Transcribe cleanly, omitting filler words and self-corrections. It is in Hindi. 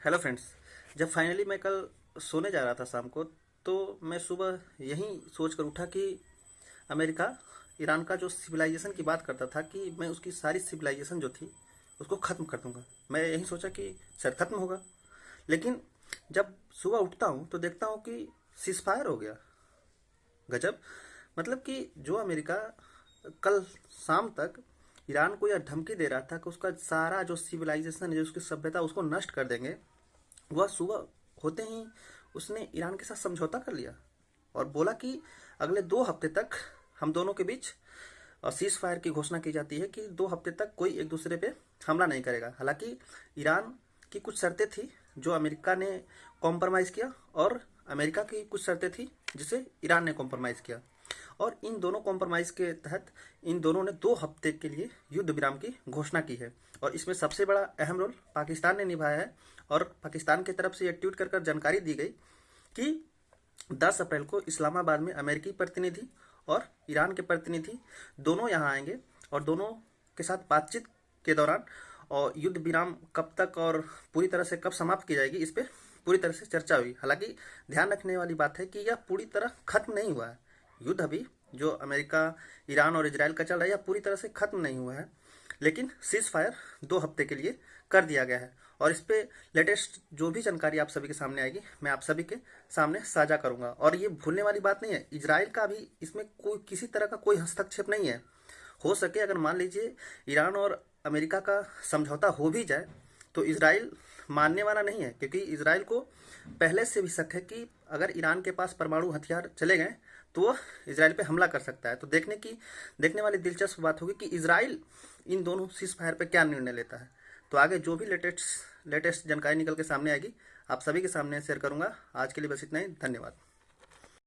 Hello friends. जब फाइनली मैं कल सोने जा रहा था शाम को, तो मैं सुबह यही सोच कर उठा कि अमेरिका ईरान का जो सिविलाइजेशन की बात करता था कि मैं उसकी सारी सिविलाइजेशन जो थी उसको ख़त्म कर दूंगा। मैं यही सोचा कि शायद ख़त्म होगा, लेकिन जब सुबह उठता हूँ तो देखता हूँ कि सीज फायर हो गया। गजब। मतलब कि जो अमेरिका कल शाम तक ईरान को यह धमकी दे रहा था कि उसका सारा जो सिविलाइजेशन है, जो उसकी सभ्यता, उसको नष्ट कर देंगे, वह सुबह होते ही उसने ईरान के साथ समझौता कर लिया और बोला कि अगले 2 हफ्ते तक हम दोनों के बीच सीज फायर की घोषणा की जाती है कि 2 हफ्ते तक कोई एक दूसरे पे हमला नहीं करेगा। हालांकि ईरान की कुछ शर्तें थी जो अमेरिका ने कॉम्प्रोमाइज़ किया, और अमेरिका की कुछ शर्तें थी जिसे ईरान ने कॉम्प्रोमाइज़ किया, और इन दोनों कॉम्प्रोमाइज़ के तहत इन दोनों ने 2 हफ्ते के लिए युद्ध विराम की घोषणा की है। और इसमें सबसे बड़ा अहम रोल पाकिस्तान ने निभाया है, और पाकिस्तान की तरफ से यह ट्वीट कर जानकारी दी गई कि 10 अप्रैल को इस्लामाबाद में अमेरिकी प्रतिनिधि और ईरान के प्रतिनिधि दोनों यहाँ आएंगे, और दोनों के साथ बातचीत के दौरान और युद्ध विराम कब तक और पूरी तरह से कब समाप्त की जाएगी, इस पर पूरी तरह से चर्चा हुई। हालांकि ध्यान रखने वाली बात है कि यह पूरी तरह खत्म नहीं हुआ है। युद्ध अभी जो अमेरिका, ईरान और इजराइल का चल रहा है, यह पूरी तरह से खत्म नहीं हुआ है, लेकिन सीज फायर 2 हफ्ते के लिए कर दिया गया है। और इस पे लेटेस्ट जो भी जानकारी आप सभी के सामने आएगी, मैं आप सभी के सामने साझा करूंगा। और ये भूलने वाली बात नहीं है, इजराइल का भी इसमें कोई किसी तरह का कोई हस्तक्षेप नहीं है। हो सके अगर मान लीजिए ईरान और अमेरिका का समझौता हो भी जाए तो इजराइल मानने वाला नहीं है, क्योंकि इजराइल को पहले से भी शक है कि अगर ईरान के पास परमाणु हथियार चले गए तो वह इजराइल पे हमला कर सकता है। तो देखने वाली दिलचस्प बात होगी कि इजराइल इन दोनों सीज फायर पे क्या निर्णय लेता है। तो आगे जो भी लेटेस्ट जानकारी निकल के सामने आएगी, आप सभी के सामने शेयर करूंगा। आज के लिए बस इतना ही। धन्यवाद।